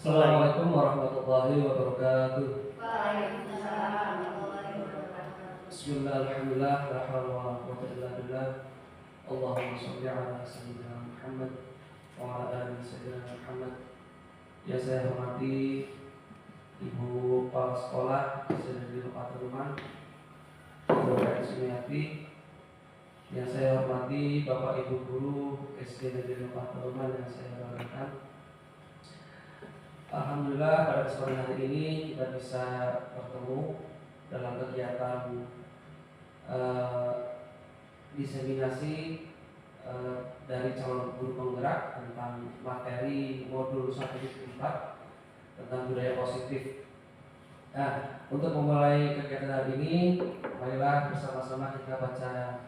Assalamualaikum warahmatullahi wabarakatuh. Waalaikumsalam warahmatullahi wabarakatuh. Bismillah, alhamdulillah, la haula wa la quwwata illa billah. Allahumma shalli ala sayyidina Muhammad wa ala ali sayyidina Muhammad. Yang saya hormati Ibu Kepala Sekolah SD Paturuman, Ibu Sumiati. Yang saya hormati Bapak Ibu Guru SD Negeri Paturuman yang saya banggakan. Alhamdulillah pada kesempatan hari ini kita bisa bertemu dalam kegiatan diseminasi dari calon guru penggerak tentang materi modul 1.4 tentang budaya positif. Nah, untuk memulai kegiatan hari ini, marilah bersama-sama kita baca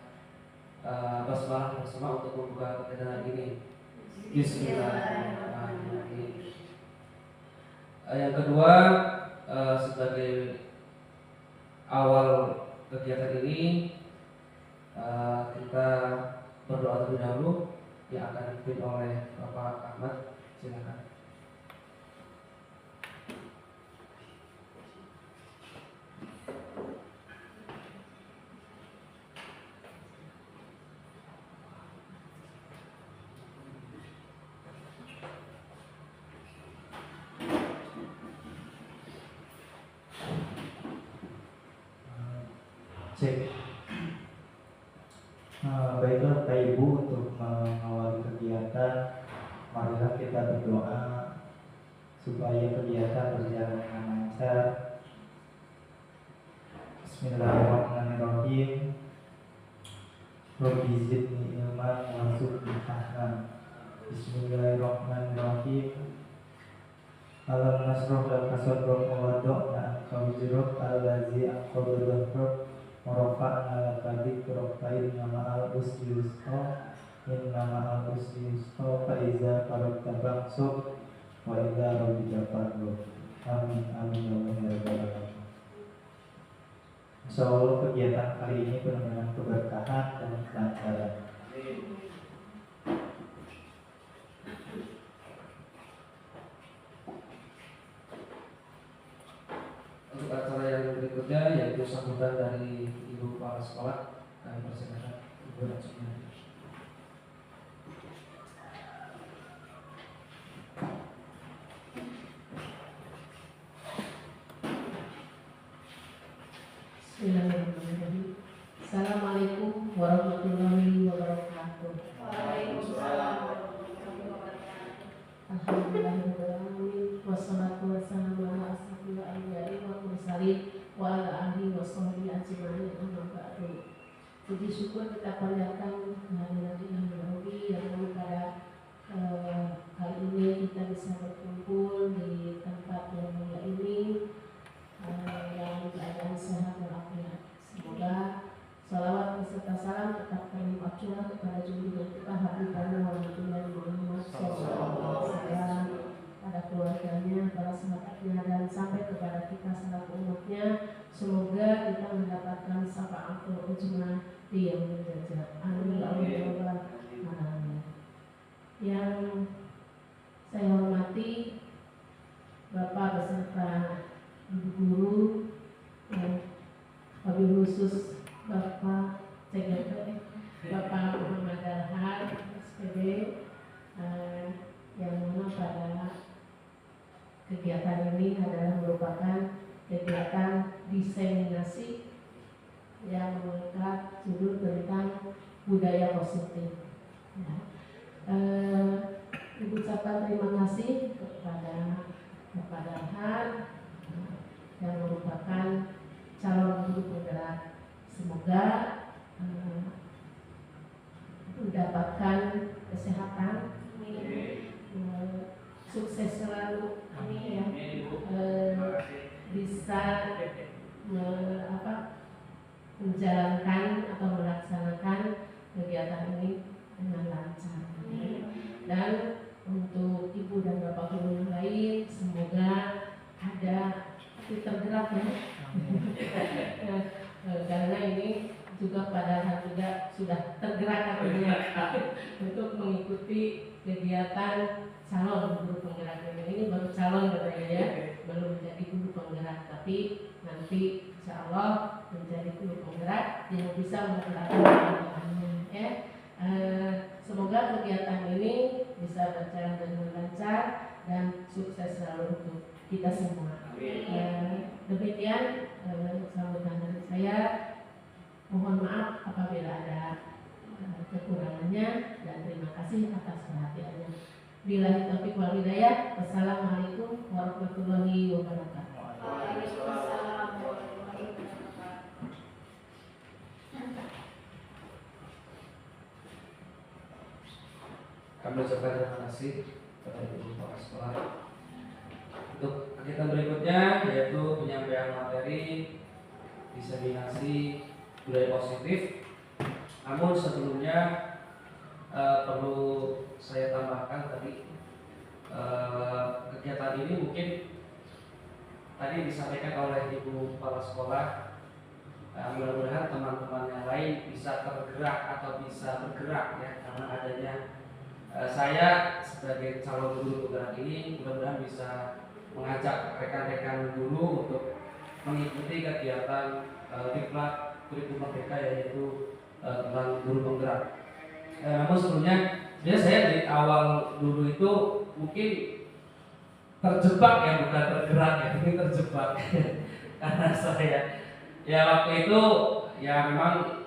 basmalah bersama untuk membuka kegiatan hari ini. Bismillahirrahmanirrahim. Yang kedua, sebagai awal kegiatan ini, kita berdoa terlebih dahulu yang akan dipimpin oleh Bapak Ahmad. Silakan. Cek. Baiklah Bapak Ibu, untuk mengawali kegiatan, marilah kita berdoa supaya kegiatan berjalan dengan lancar. Bismillahirrahmanirrahim. Rabbi zidni ilman warzuqni fahman. Bismillahirrahmanirrahim. Alam nasroh laka sadrak wa wada'na anka wizrak allazi anqadha dhahrak wa rafa'na laka dzikrak fa inna ma'al usri yusra inna ma'al usri yusra fa iza faragta fansub wa ila rabbika farghab. Amin amin ya rabbal alamin. Insyaallah kegiatan kali ini penuh dengan keberkahan dan kelancaran. Untuk acara yang berikutnya yaitu sambutan dari Ibu Kepala Sekolah, kami persilakan Ibu Sumiati. Bismillahirrahmanirrahim. Assalamualaikum warahmatullahi wabarakatuh. Waalaikumsalam warahmatullahi wabarakatuh. Alhamdulillahirrahmanirrahim. Wassalatu wassalamu ala asrofil anbiya'i wal mursalin wa ala alihi wa sahbihi ajma'in, amma ba'du. Puji syukur kita panjatkan kehadiran Ilahi Rabbi yang pada kali ini kita bisa berkumpul di tempat yang mulia ini dalam keadaan sehat walafiat. Semoga salawat beserta salam tetap terlimpah curah kepada junjungan kita Habibana Muhammadullah Muhammad SAW, pada keluarganya, para sahabatnya, dan sampai kepada kita selaku umatnya. Semoga kita mendapatkan syafaatul uzma di yaumil jazaa. Amin ya rabbal alamin. Yang saya hormati Bapak beserta Ibu Guru, wabil khusus Bapak CGP, Bapak Muhammad Darhan, SPD, yang mana pada kegiatan ini adalah merupakan kegiatan diseminasi yang mengangkat judul tentang budaya positif. Ibu ucapkan terima kasih kepada Bapak Darhan yang merupakan calon guru penggerak. Semoga mendapatkan kesehatan, sukses selalu, ya, bisa menjalankan atau melaksanakan kegiatan ini dengan lancar. Dan untuk Ibu dan Bapak guru yang lain, semoga ada tergerak ya. Karena ini juga padahal juga sudah tergerak untuk mengikuti kegiatan calon guru penggerak ini baru calon katanya ya, belum menjadi guru penggerak, tapi nanti insya Allah menjadi guru penggerak yang bisa menggerakkan kegiatannya ya. Semoga kegiatan ini bisa berjalan dengan lancar dan sukses selalu untuk kita semua. Demikian sambutan dari saya. Mohon maaf apabila ada kekurangannya dan terima kasih atas perhatiannya. Billahi taufiq wal hidayah. Wassalamualaikum warahmatullahi wabarakatuh. Waalaikumsalam warahmatullahi wabarakatuh. Kami ucapkan terima kasih kepada ibu kepala sekolah. Untuk kegiatan berikutnya yaitu penyampaian materi diseminasi budaya positif. Namun sebelumnya perlu saya tambahkan tadi kegiatan ini mungkin tadi disampaikan oleh ibu kepala sekolah. Mudah-mudahan teman-teman yang lain bisa tergerak atau bisa bergerak ya, karena adanya saya sebagai calon guru penggerak ini mudah-mudahan bisa mengajak rekan-rekan guru untuk mengikuti kegiatan diklat kurikulum merdeka yaitu tentang guru penggerak. Namun sebelumnya sebenarnya saya dari awal dulu itu mungkin terjebak ya, bukan tergerak ya, ini terjebak karena saya ya waktu itu ya memang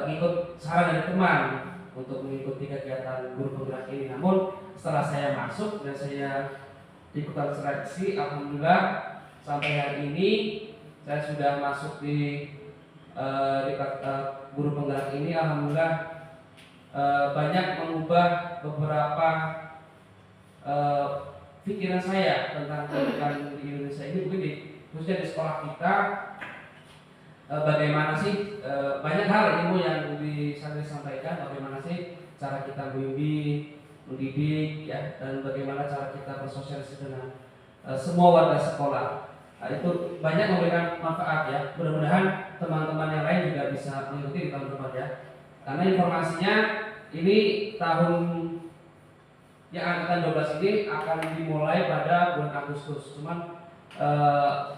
ikut saran dari teman untuk mengikuti kegiatan guru penggerak ini. Namun setelah saya masuk dan saya ikutan seleksi, alhamdulillah sampai hari ini saya sudah masuk di guru penggerak ini. Alhamdulillah banyak mengubah beberapa pikiran saya tentang pendidikan di Indonesia ini. Mungkin khususnya di sekolah kita, bagaimana sih banyak hal ilmu yang disampaikan, bagaimana sih cara kita membimbing, mendidik ya, dan bagaimana cara kita bersosialisasi dengan semua warga sekolah. Itu banyak memberikan manfaat ya. Mudah-mudahan teman-teman yang lain juga bisa mengikuti di tahun depan ya. Karena informasinya ini tahun yang angkatan 12 ini akan dimulai pada bulan Agustus. Cuman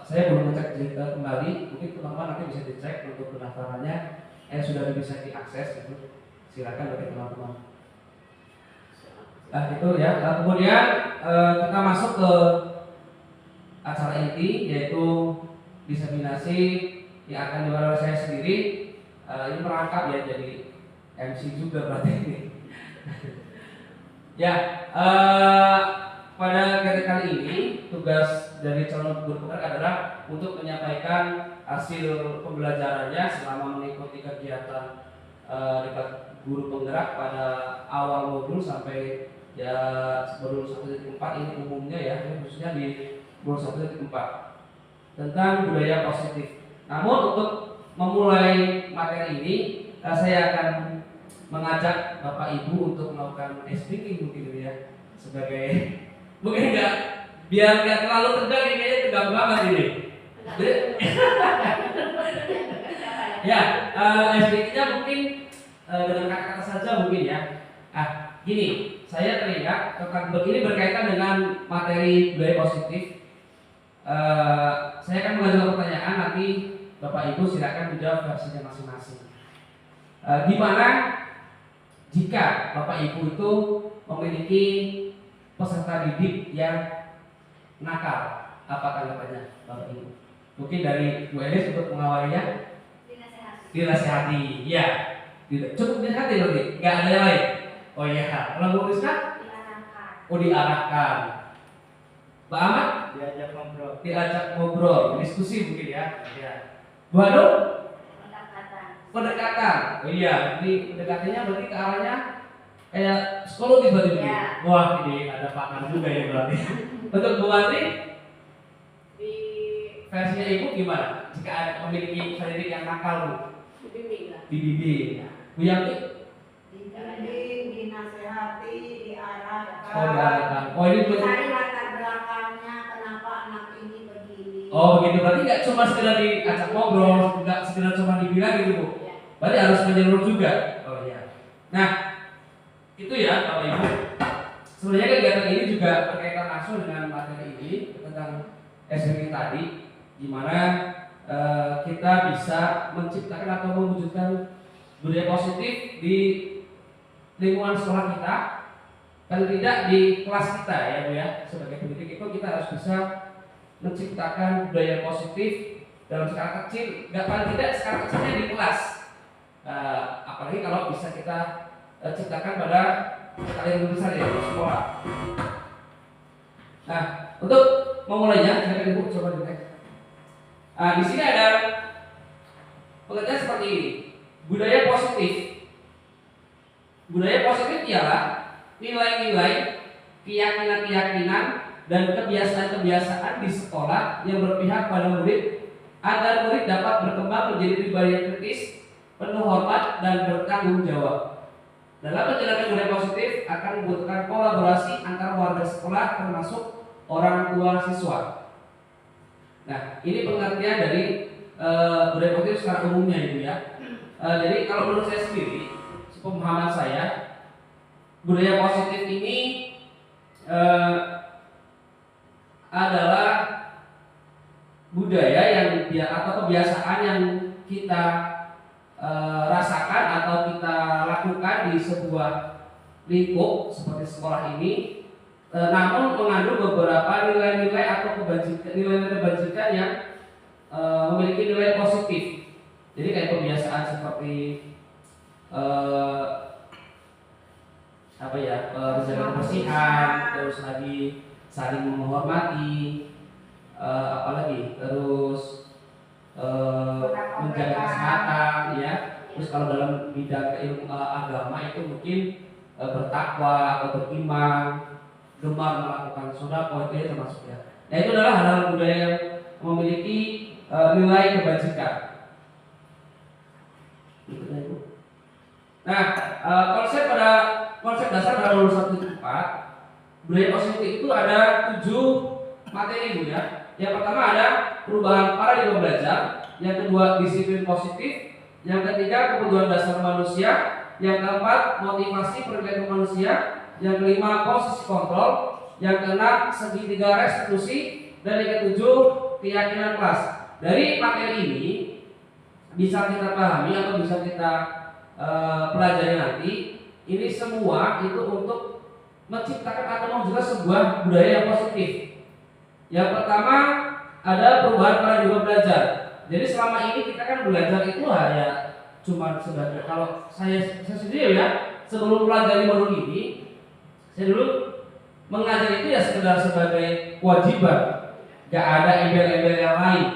saya belum ngecek kembali, mungkin teman-teman nanti bisa dicek untuk pendaftarannya, sudah bisa diakses gitu. Silakan bagi teman-teman. Nah itu ya. Kemudian kita masuk ke acara inti yaitu diseminasi yang akan diwali oleh saya sendiri. Ini merangkap ya, jadi MC juga berarti ini. Ya, pada kegiatan kali ini tugas dari calon guru penggerak adalah untuk menyampaikan hasil pembelajarannya selama mengikuti kegiatan dekat guru penggerak pada awal modul sampai ya modul 1.4 ini umumnya ya, khususnya di modul 1.4 tentang budaya positif. Namun untuk memulai materi ini saya akan mengajak Bapak Ibu untuk melakukan speaking mungkin ya, sebagai mungkin enggak, biar nggak terlalu tegang ini, kayaknya tegang banget ini. Ya, speakingnya mungkin dengan kata-kata saja mungkin ya. Gini, saya teringat tentang begini berkaitan dengan materi budaya positif. Saya akan mengajukan pertanyaan, nanti Bapak Ibu silakan menjawab versinya masing-masing. Gimana jika Bapak Ibu itu memiliki peserta didik yang nakal? Apa tanggapannya Bapak Ibu? Mungkin dari Bu Elis untuk mengawalinya. Dinasihati, ya. Cukup dinasihati berarti, nggak ada yang lain. Oh iya, kalau Bu Rizka? Diarahkan. Mbak Ahmad? Diajak ngobrol, diskusi mungkin ya. Bu Hanum? Pendekatan. Oh iya, ini pendekatannya berarti ke arahnya kayak psikologi berarti. Ya. Wah, ini ada pakar juga ya berarti. Untuk Bu Andri, di versinya Ibu gimana? Jika ada memiliki pendidik yang nakal, Bu? Dibimbing. Bu Yanti? Dibimbing, dinasehati, diarahkan. Oh, diarahkan. Oh, ini cari latar belakangnya kenapa anak ini begini. Oh, begitu. Berarti nggak cuma sekedar diajak ngobrol, nggak sekedar cuma dibilang gitu, Bu. Berarti harus menyeluruh juga. Oh iya. Nah, itu ya Bapak Ibu. Sebenarnya kegiatan ini juga berkaitan langsung dengan materi ini tentang SBK tadi, di mana kita bisa menciptakan atau mewujudkan budaya positif di lingkungan sekolah kita, paling tidak di kelas kita ya Bu ya. Sebagai pendidik itu kita harus bisa menciptakan budaya positif dalam skala kecil, nggak paling tidak skala kecilnya di kelas. Apalagi kalau bisa kita ciptakan pada skala yang lebih besar ya di sekolah. Nah, untuk memulainya, silakan Ibu coba di next. Di sini ada pengertian seperti ini. Budaya positif. Budaya positif ialah nilai-nilai, keyakinan-keyakinan, dan kebiasaan-kebiasaan di sekolah yang berpihak pada murid agar murid dapat berkembang menjadi pribadi yang kritis, penuh hormat, dan bertanggung jawab. Dalam menjalankan budaya positif akan membutuhkan kolaborasi antar warga sekolah termasuk orang tua siswa. Nah, ini pengertian dari budaya positif secara umumnya Ibu ya. Jadi kalau menurut saya sendiri, pemahaman saya, budaya positif ini adalah budaya yang atau kebiasaan yang kita rasakan atau kita lakukan di sebuah lingkup seperti sekolah ini, namun mengandung beberapa nilai-nilai atau nilai-nilai kebajikan yang memiliki nilai positif. Jadi kayak kebiasaan seperti menjaga kebersihan, terus lagi saling menghormati, apalagi terus menjaga kesehatan ya. Terus kalau dalam bidang ilmu agama itu mungkin bertakwa atau beriman, gemar melakukan sedekah, itu ya termasuk ya. Nah, itu adalah hal-hal budaya yang memiliki nilai kebajikan. Nah, konsep dasar pada lulusan 174 budaya positif itu ada 7 materi Bu ya. Yang pertama ada perubahan paradigma belajar, yang kedua disiplin positif, yang ketiga kebutuhan dasar manusia, yang keempat motivasi perilaku manusia, yang kelima posisi kontrol, yang keenam segitiga restitusi, dan yang ketujuh keyakinan kelas. Dari materi ini bisa kita pahami atau bisa kita pelajari nanti, ini semua itu untuk menciptakan atau mewujudkan sebuah budaya yang positif. Yang pertama ada perubahan paradigma belajar. Jadi selama ini kita kan belajar itu hanya cuma sebagai, kalau saya sendiri ya, sebelum pelajari modul ini, saya dulu mengajar itu ya sekedar sebagai kewajiban, gak ada embel-embel yang lain.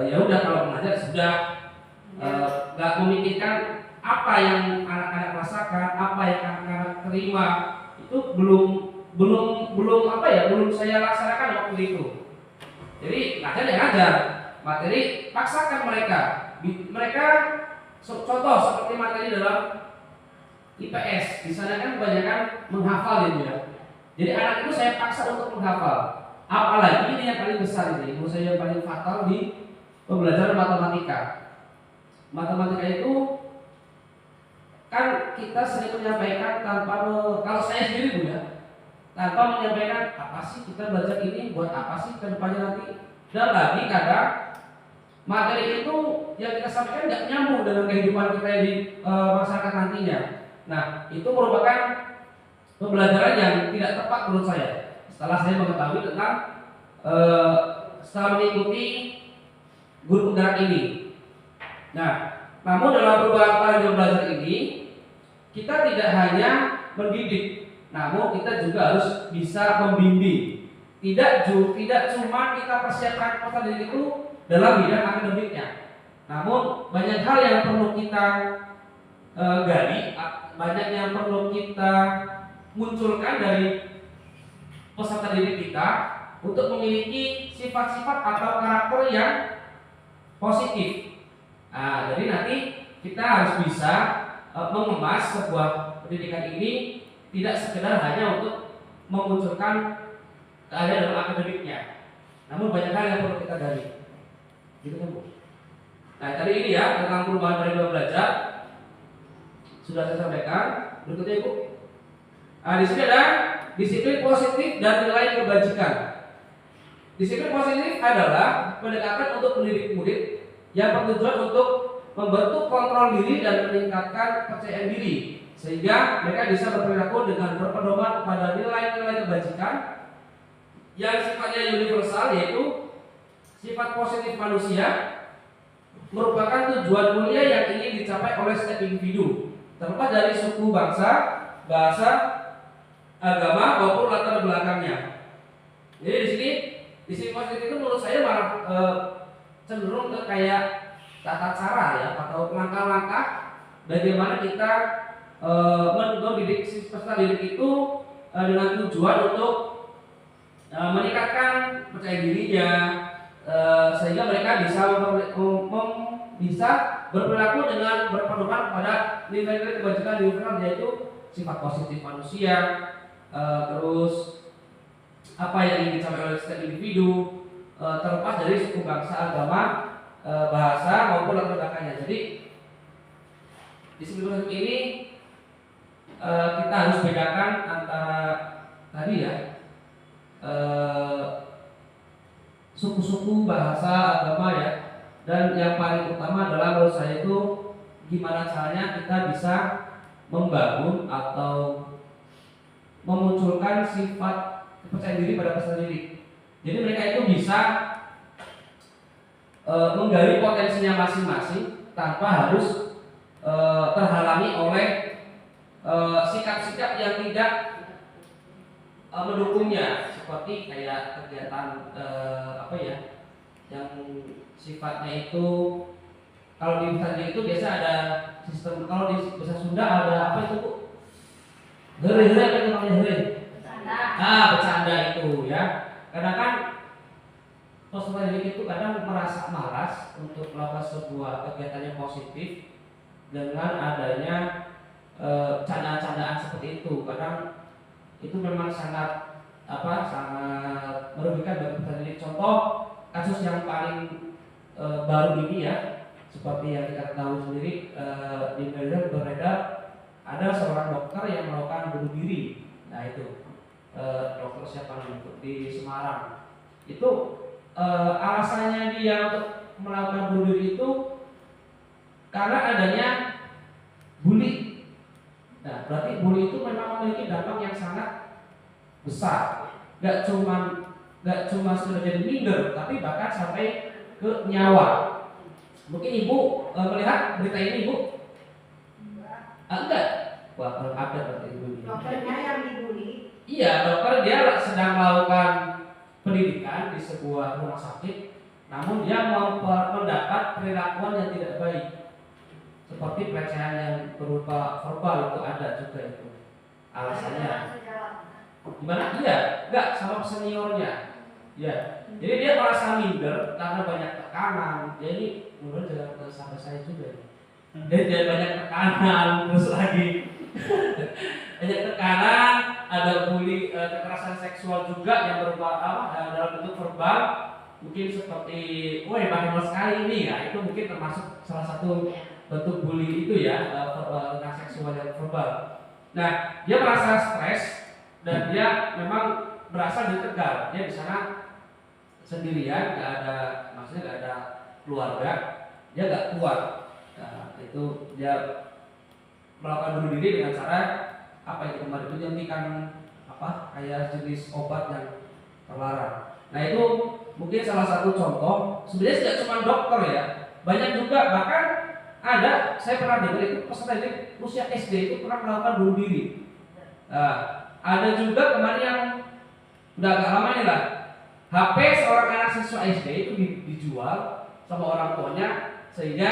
Ya udah kalau mengajar sudah gak memikirkan apa yang anak-anak rasakan, apa yang anak-anak terima, itu belum saya laksanakan waktu itu. Jadi ngajar ya ngajar, materi paksakan mereka. Contoh seperti materi dalam IPS, di sana kan kebanyakan menghafal ya. Jadi anak itu saya paksa untuk menghafal. Apalagi ini yang paling besar ini, menurut saya yang paling fatal di pembelajaran matematika. Matematika itu kan kita sering menyampaikan kalau saya sendiri Bu ya, tanpa menyampaikan apa sih kita belajar ini buat apa sih ke depannya nanti. Dan lagi kadang materi itu yang kita sampaikan nggak nyambung dengan kehidupan kita di masyarakat nantinya. Nah, itu merupakan pembelajaran yang tidak tepat menurut saya. Setelah saya mengetahui tentang setelah mengikuti guru penggerak ini. Nah, namun dalam perubahan paradigma belajar ini kita tidak hanya mendidik, namun kita juga harus bisa membimbing. Tidak cuma kita persiapkan peserta didik itu dalam bidang akademiknya, namun banyak hal yang perlu kita gali, banyak yang perlu kita munculkan dari peserta didik kita untuk memiliki sifat-sifat atau karakter yang positif. Nah, jadi nanti kita harus bisa mengemas sebuah pendidikan ini tidak sekedar hanya untuk memunculkan keahlian dalam akademiknya, namun banyak hal yang perlu kita gali. Gitu kan Bu? Nah, tadi ini ya tentang perubahan paradigma belajar sudah saya sampaikan. Berikutnya Ibu. Nah, di sini ada disiplin positif dan nilai kebajikan. Disiplin positif adalah pendekatan untuk mendidik murid yang bertujuan untuk membentuk kontrol diri dan meningkatkan kepercayaan diri, sehingga mereka bisa berperilaku dengan berpedoman pada nilai-nilai kebajikan yang sifatnya universal, yaitu sifat positif manusia merupakan tujuan mulia yang ingin dicapai oleh setiap individu, terlepas dari suku, bangsa, bahasa, agama maupun latar belakangnya. Jadi di sini disiplin positif itu menurut saya malah cenderung ke kayak tata cara ya, atau langkah-langkah bagaimana kita mendidik si peserta didik itu dengan tujuan untuk meningkatkan percaya dirinya, sehingga mereka bisa berperilaku dengan berpedoman pada nilai-nilai kebajikan universal, yaitu sifat positif manusia, terus apa yang ingin dicapai oleh setiap individu, terlepas dari suku, bangsa, agama, bahasa maupun latar belakangnya. Jadi disiplin positif ini kita harus bedakan antara tadi ya, suku-suku, bahasa, agama ya, dan yang paling utama adalah menurut saya itu gimana caranya kita bisa membangun atau memunculkan sifat kepercayaan diri pada peserta didik. Jadi mereka itu bisa menggali potensinya masing-masing tanpa harus terhalangi oleh sikap-sikap yang tidak mendukungnya, seperti kayak kegiatan apa ya, yang sifatnya itu kalau di Betawi itu biasa ada sistem, kalau di bahasa Sunda ada apa itu Bu? Hore apa itu namanya hore? Bercanda itu ya. Kadang kan peserta didik itu kadang merasa malas untuk melakukan sebuah kegiatan yang positif dengan adanya candaan-candaan seperti itu. Kadang itu memang sangat merugikan bagi peserta didik. Contoh kasus yang paling baru ini ya, seperti yang kita tahu sendiri, di media beredar ada seorang dokter yang melakukan bunuh diri. Nah itu dokter siapa namanya di Semarang. Itu alasannya dia untuk melakukan bunuh diri itu karena adanya bully. Nah, berarti bully itu memang memiliki dampak yang sangat besar. Gak cuma sudah jadi minder, tapi bahkan sampai ke nyawa. Mungkin Ibu melihat berita ini, Ibu? Enggak. Wah, kalau ada berarti Ibu. Dokternya yang dibully. Iya, dokter dia sedang melakukan pendidikan di sebuah rumah sakit, namun dia mendapat perilakuan yang tidak baik, seperti pelecehan yang berupa verbal, itu ada juga itu. Alasannya gimana? Iya, enggak sama seniornya. Ya, jadi dia merasa minder karena banyak tekanan. Jadi menurut jangan sampai saya juga. Dia banyak tekanan, terus lagi banyak tekanan, ada bully, kekerasan seksual juga yang berupa dalam bentuk verbal, mungkin seperti, wah bahaya sekali ini ya, itu mungkin termasuk salah satu bentuk bully itu ya, kekerasan seksual yang verbal. Nah, dia merasa stres dan dia memang berasal di Tegal. Dia di sana sendirian, maksudnya nggak ada keluarga, dia nggak kuat. Nah, itu dia melakukan bunuh diri dengan cara apa itu kemarin itu menyuntikkan kayak jenis obat yang terlarang. Nah itu mungkin salah satu contoh. Sebenarnya tidak cuma dokter ya, banyak juga, bahkan ada, saya pernah dengar itu peserta didik usia SD itu pernah melakukan bunuh diri. Nah, ada juga kemarin yang udah agak lama nih lah, HP seorang anak siswa SD itu dijual sama orang tuanya, sehingga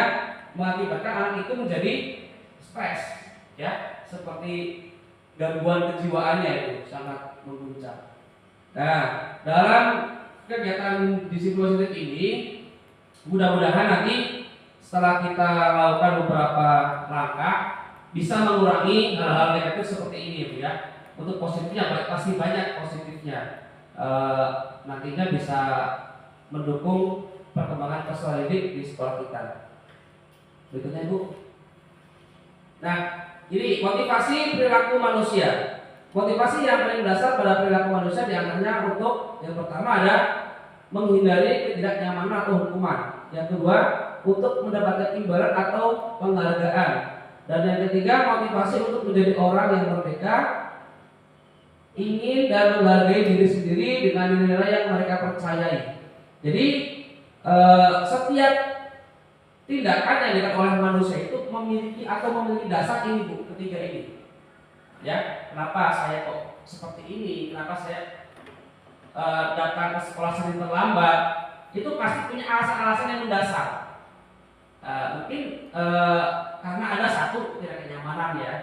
mengakibatkan anak itu menjadi stres ya, seperti gangguan kejiwaannya itu sangat mengguncang. Nah, dalam kegiatan disiplin positif ini, mudah-mudahan nanti setelah kita lakukan beberapa langkah bisa mengurangi hal-hal negatif seperti ini ya. Untuk positifnya pasti banyak positifnya. Nantinya bisa mendukung perkembangan peserta didik di sekolah kita. Berikutnya Ibu. Nah, ini motivasi perilaku manusia. Motivasi yang paling dasar pada perilaku manusia diantaranya untuk yang pertama ada menghindari ketidaknyamanan atau hukuman. Yang kedua, untuk mendapatkan imbalan atau penghargaan. Dan yang ketiga, motivasi untuk menjadi orang yang merdeka, ingin dan menghargai diri sendiri dengan nilai yang mereka percayai. Jadi setiap tindakan yang dilakukan oleh manusia itu memiliki dasar ini, Bu, ketiga ini. Ya, kenapa saya kok seperti ini? Kenapa saya datang ke sekolah sering terlambat? Itu pasti punya alasan-alasan yang mendasar. Mungkin karena ada satu tidak kenyamanan ya.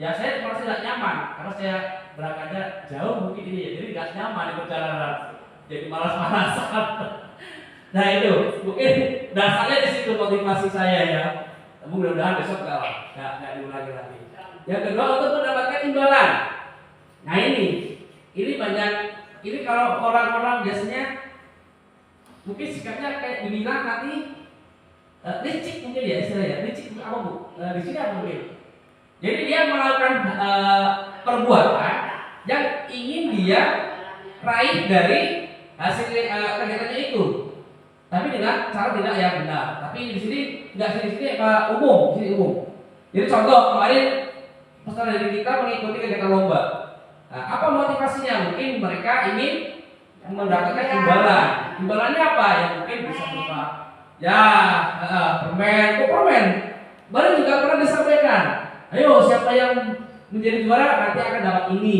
Ya saya merasa tidak nyaman karena saya berangkatnya jauh mungkin ini ya. Jadi nggak nyaman di perjalanan. Jadi malas-malasan. Nah itu mungkin dasarnya di situ motivasi saya ya. Mudah-mudahan besok nggak diulangi lagi. Yang kedua untuk mendapatkan imbalan. Nah ini banyak. Ini kalau orang-orang biasanya mungkin sikapnya kayak dibilang nanti licik mungkin ya istilahnya. Licik apa Bu? Di sini apa mungkin? Jadi dia melakukan perbuatan yang ingin dia raih dari hasil kegiatannya itu. Tapi dengan cara tidak yang benar. Tapi di sini nggak di sini umum, di sini umum. Jadi contoh kemarin peserta dari kita mengikuti kegiatan lomba. Nah, apa motivasinya? Mungkin mereka ingin mendapatkan imbalan. Imbalannya apa? Ya mungkin bisa berupa permen. Baru juga pernah disampaikan. Ayo siapa yang menjadi juara nanti akan dapat ini.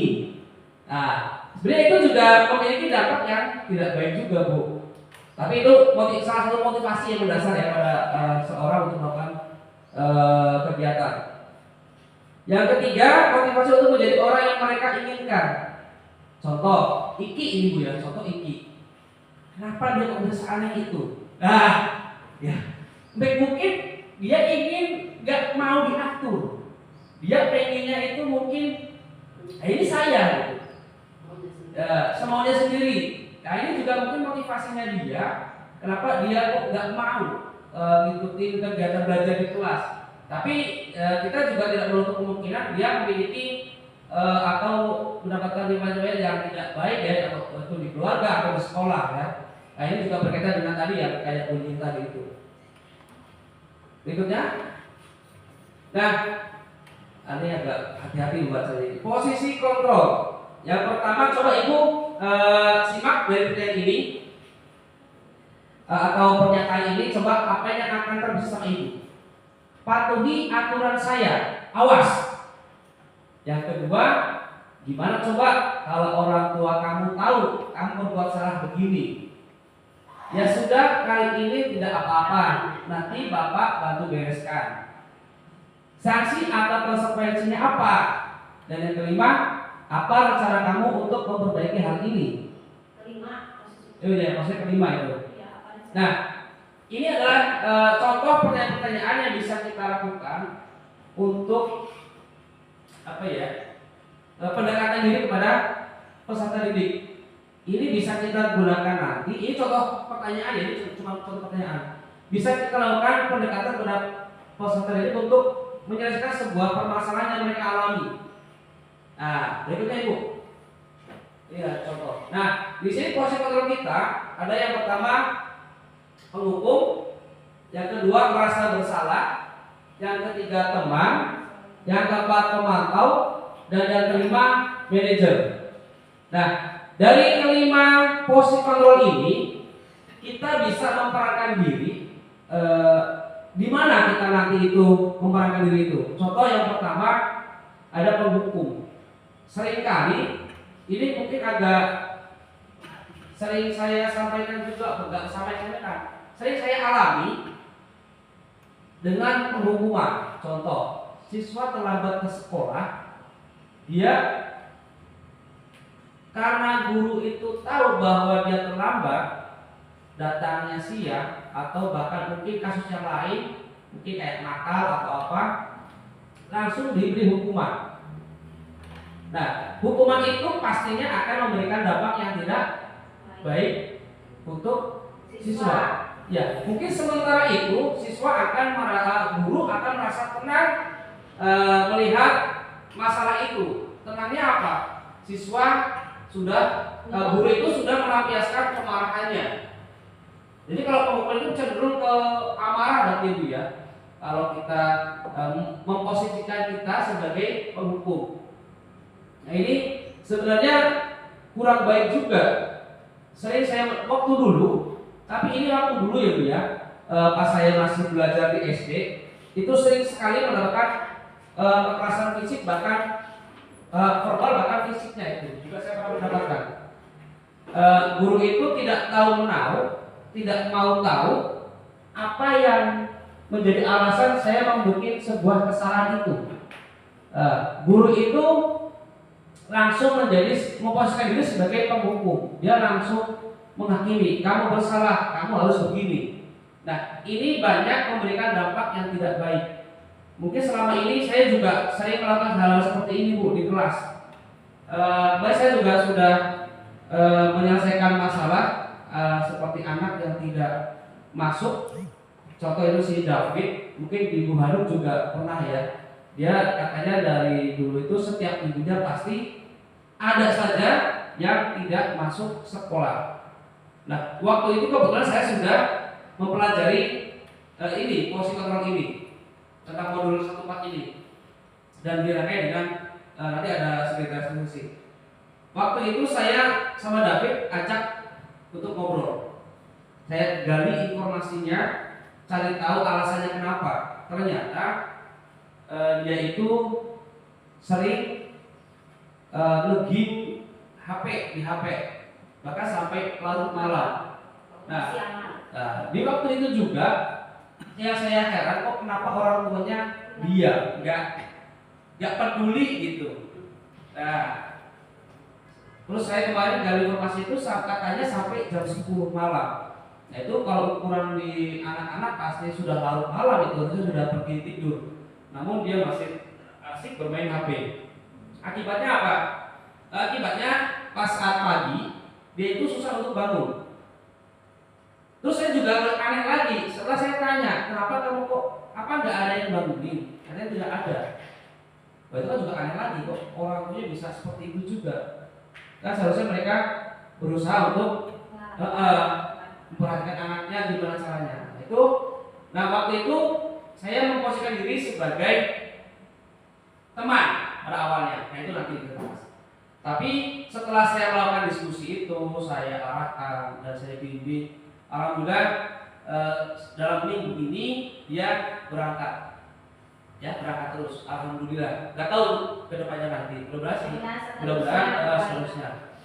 Nah, sebenarnya itu juga memiliki dampak yang tidak baik juga, Bu. Tapi itu salah satu motivasi yang mendasar ya pada seorang untuk melakukan kegiatan. Yang ketiga, motivasi untuk menjadi orang yang mereka inginkan. Contoh, Iki ini Bu ya, contoh Iki. Kenapa dia kok bisa seaneh itu? Nah, ya, mungkin dia ingin nggak mau diatur. Dia pengennya itu mungkin, ini saya, semaunya sendiri. Nah ini juga mungkin motivasinya dia. Kenapa dia kok nggak mau ngikutin kegiatan belajar di kelas? Tapi kita juga tidak menutup kemungkinan dia memiliki atau mendapatkan nilai-nilai yang tidak baik ya, atau itu di keluarga atau di sekolah ya. Nah ini juga berkaitan dengan tadi yang kayak bunyi tadi itu. Berikutnya, nah ini agak hati-hati membaca ini. Posisi kontrol. Yang pertama coba Ibu simak dari pertanyaan ini atau pernyataan ini, coba apa yang akan terbesit sama Ibu. Patuhi aturan saya, awas. Yang kedua, gimana coba kalau orang tua kamu tahu kamu berbuat salah begini? Ya sudah, kali ini tidak apa-apa, nanti Bapak bantu bereskan. Sanksi atau konsekuensinya apa? Dan yang kelima, apa rencana kamu untuk memperbaiki hal ini? Maksudnya kelima itu. Nah, ini adalah contoh pertanyaan-pertanyaan yang bisa kita lakukan untuk pendekatan diri kepada peserta didik. Ini bisa kita gunakan nanti. Ini contoh pertanyaan ya, ini cuma contoh pertanyaan. Bisa kita lakukan pendekatan kepada peserta didik untuk menyelesaikan sebuah permasalahan yang mereka alami. Nah, berikutnya Ibu. Iya, contoh. Nah, di sini proses kontrol kita ada yang pertama penghukum, yang kedua merasa bersalah, yang ketiga teman, yang keempat pemantau, dan yang kelima manajer. Nah, dari kelima posisi kontrol ini kita bisa memperankan diri. Di mana kita nanti itu memerankan diri itu? Contoh yang pertama ada penghukum. Seringkali ini mungkin agak sering saya sampaikan juga, enggak sampaikan kan. Sering saya alami dengan penghukuman. Contoh, siswa terlambat ke sekolah, dia karena guru itu tahu bahwa dia terlambat, datangnya siang atau bahkan mungkin kasus yang lain, mungkin kayak nakal atau apa, langsung diberi hukuman. Nah, hukuman itu pastinya akan memberikan dampak yang tidak baik untuk siswa. Ya, mungkin sementara itu siswa akan guru akan merasa tenang melihat masalah itu. Tenangnya apa? siswa sudah guru itu sudah melampiaskan kemarahannya. Jadi kalau pemukul itu cenderung ke amarah berarti Ibu ya. Kalau kita memposisikan kita sebagai penghukum. Nah ini sebenarnya kurang baik juga. Sering saya waktu dulu, tapi ini waktu dulu ya Bu ya. Pas saya masih belajar di SD, itu sering sekali mendapatkan kekerasan fisik, bahkan verbal, bahkan fisiknya itu juga saya pernah mendapatkan. Guru itu tidak tidak mau tahu apa yang menjadi alasan saya membuat sebuah kesalahan itu. Guru itu langsung memposisikan diri sebagai penghukum. Dia langsung menghakimi, kamu bersalah, kamu harus begini. Nah, ini banyak memberikan dampak yang tidak baik. Mungkin selama ini saya juga sering melakukan hal seperti ini Bu di kelas. Saya juga sudah menyelesaikan masalah seperti anak yang tidak masuk. Contoh itu si David, mungkin Ibu Hanum juga pernah ya. Dia katanya dari dulu itu setiap minggunya pasti ada saja yang tidak masuk sekolah. Nah, waktu itu kebetulan saya sudah mempelajari posisi kontrol ini tentang modul 14 ini dan dirangkai dengan nanti ada sekretaris fungsi. Waktu itu saya sama David ajak untuk ngobrol. Saya gali informasinya, cari tahu alasannya kenapa. Ternyata dia itu sering login HP di HP, bahkan sampai larut malam. Nah, di waktu itu juga yang saya heran kok kenapa orang tuanya dia nggak peduli gitu. Nah, terus saya kemarin gali informasi itu katanya sampai jam 10 malam. Nah itu kalau ukuran di anak-anak pasti sudah larut malam itu sudah pergi tidur. Namun dia masih asik bermain HP. Akibatnya apa? Akibatnya pas saat pagi dia itu susah untuk bangun. Terus saya juga aneh lagi. Setelah saya tanya, kenapa kamu kok nggak ada yang bangunin? Katanya tidak ada. Wah, itu kan juga aneh lagi kok orang tuanya bisa seperti itu juga. Kan seharusnya mereka berusaha untuk memperhatikan anaknya gimana caranya. Nah waktu itu saya memposisikan diri sebagai teman pada awalnya. Nah itu nanti kita bahas. Tapi setelah saya melakukan diskusi itu, saya arahkan dan saya bimbing. Alhamdulillah dalam minggu ini dia berangkat. Ya berangkat terus. Alhamdulillah. Gak tahu kedepannya nanti. Mudah-mudahan seterusnya.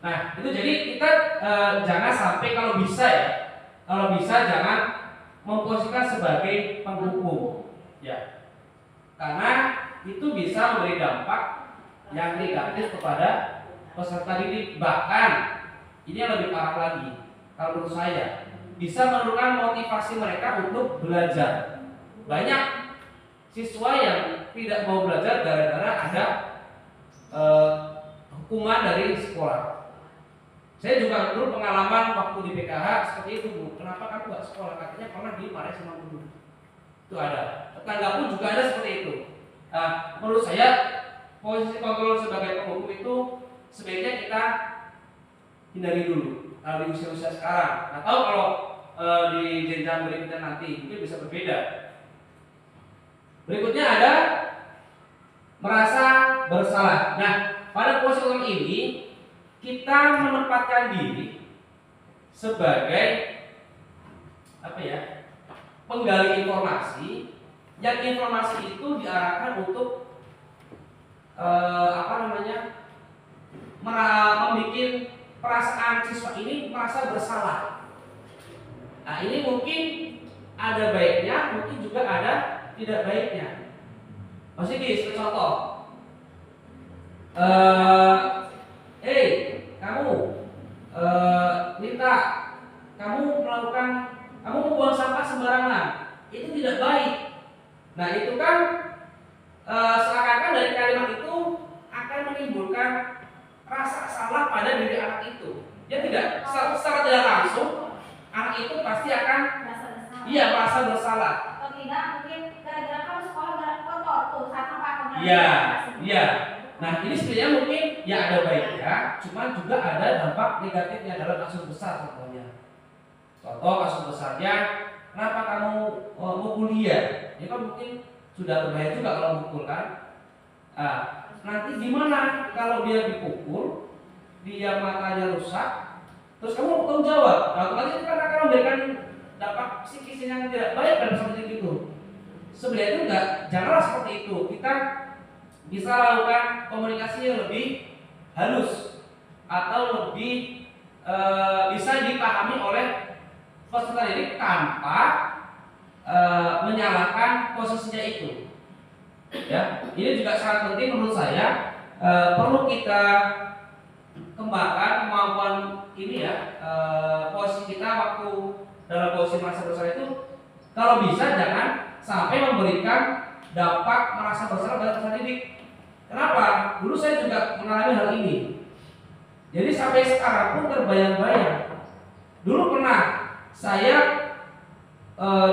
Nah itu jadi kita jangan sampai kalau bisa jangan memposisikan sebagai penghukum ya, karena itu bisa memberi dampak yang negatif kepada peserta didik. Bahkan ini yang lebih parah lagi kalau menurut saya, bisa menurunkan motivasi mereka untuk belajar. Banyak siswa yang tidak mau belajar gara-gara ada hukuman dari sekolah. Saya juga dulu pengalaman waktu di PKH seperti itu Bu. Kenapa kamu gak sekolah? Katanya pernah dimarahi sama guru. Itu ada. Tetangga pun juga ada seperti itu. Menurut saya posisi kontrol sebagai penghukum itu sebaiknya kita hindari dulu. Kalau di usia-usia sekarang. Atau kalau di jenjang berikutnya nanti mungkin bisa berbeda. Berikutnya ada merasa bersalah. Nah, pada posisi kontrol ini kita menempatkan diri sebagai penggali informasi, yang informasi itu diarahkan untuk membuat perasaan siswa ini merasa bersalah. Nah ini mungkin ada baiknya, mungkin juga ada tidak baiknya. Maksudnya contoh, kamu minta kamu membuang sampah sembarangan, itu tidak baik. Nah itu kan seakan-akan dari kalimat itu akan menimbulkan rasa salah pada diri anak itu. Dia tidak secara tidak langsung anak itu pasti akan merasa bersalah. Atau tidak mungkin gara-gara kamu sekolah kotor tuh sampah. Iya. Nah, ini sebenarnya mungkin ya ada baiknya, cuma juga ada dampak negatifnya dalam kasus besar contohnya. Contoh kasus besarnya, kenapa kamu mukul dia? Ya kan mungkin sudah berbahaya juga kalau mukul kan. Nanti gimana kalau dia dipukul, dia matanya rusak, terus kamu tanggung jawab. Nah, otomatis itu kan akan memberikan dampak psikis yang tidak baik pada seperti itu. Sebenarnya itu janganlah seperti itu. Kita bisa lakukan komunikasi yang lebih halus atau lebih bisa dipahami oleh peserta didik tanpa menyalahkan posisinya itu. Ya, ini juga sangat penting menurut saya. Perlu kita kembangkan kemampuan ini ya, posisi kita waktu dalam posisi merasa bersalah itu, kalau bisa jangan sampai memberikan dampak merasa bersalah pada peserta didik. Kenapa? Dulu saya juga mengalami hal ini. Jadi sampai sekarang pun terbayang-bayang. Dulu pernah saya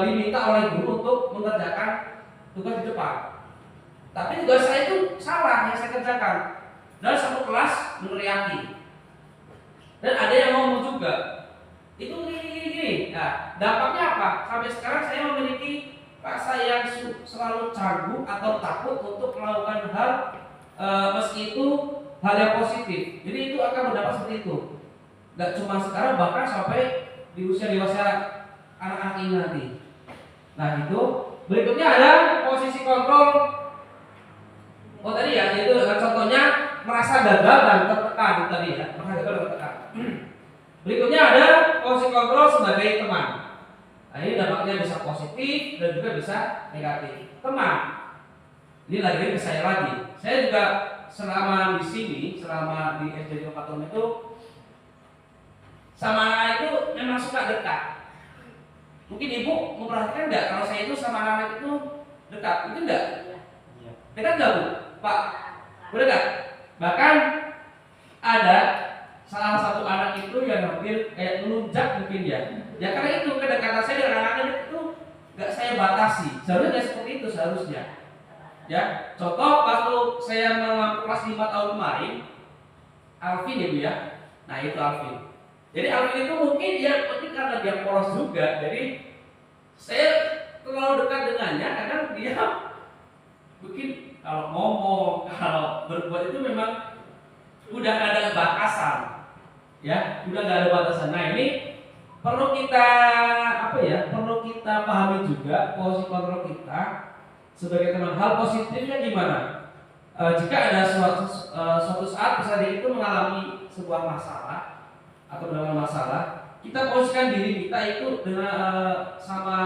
diminta oleh guru untuk mengerjakan tugas di depan. Tapi tugas saya itu salah yang saya kerjakan. Dan satu kelas meneriaki. Dan ada yang ngomong juga, itu gini. Nah, dampaknya apa? Sampai sekarang saya memiliki rasa yang selalu canggung atau takut untuk melakukan hal meski itu hal yang positif. Jadi itu akan berdampak seperti itu. Gak cuma sekarang, bahkan sampai di usia dewasa anak-anak ini nanti. Nah itu berikutnya ada posisi kontrol. Oh tadi ya, itu contohnya merasa gagal dan tertekan tadi ya, merasa gagal dan tertekan. Berikutnya ada posisi kontrol sebagai teman. Nah ini dampaknya bisa positif dan juga bisa negatif. Teman, ini lagi ke saya lagi. Saya juga selama di sini, selama di SD Patung itu, sama anak itu memang suka dekat. Mungkin ibu memperhatikan nggak kalau saya itu sama anak itu dekat? Itu enggak? Dekat nggak bu? Pak, udah nggak? Bahkan ada salah satu anak itu yang hampir kayak melunjak mungkin ya. Ya karena itu kedekatan saya dengan anak-anak itu nggak saya batasi. Seharusnya nggak seperti itu seharusnya. Ya, contoh waktu saya mengambil kelas 5 tahun kemarin, Alvin ya bu ya. Nah itu Alvin. Jadi Alvin itu mungkin karena dia polos juga. Jadi saya terlalu dekat dengannya, kadang dia mungkin kalau ngomong, kalau berbuat itu memang udah gak ada batasan, ya, udah gak ada batasan. Nah ini perlu kita perlu kita pahami juga posisi kontrol kita sebagai teman. Hal positifnya gimana? Jika ada suatu saat peserta itu mengalami sebuah masalah atau dengan masalah, kita posisikan diri kita itu dengan sama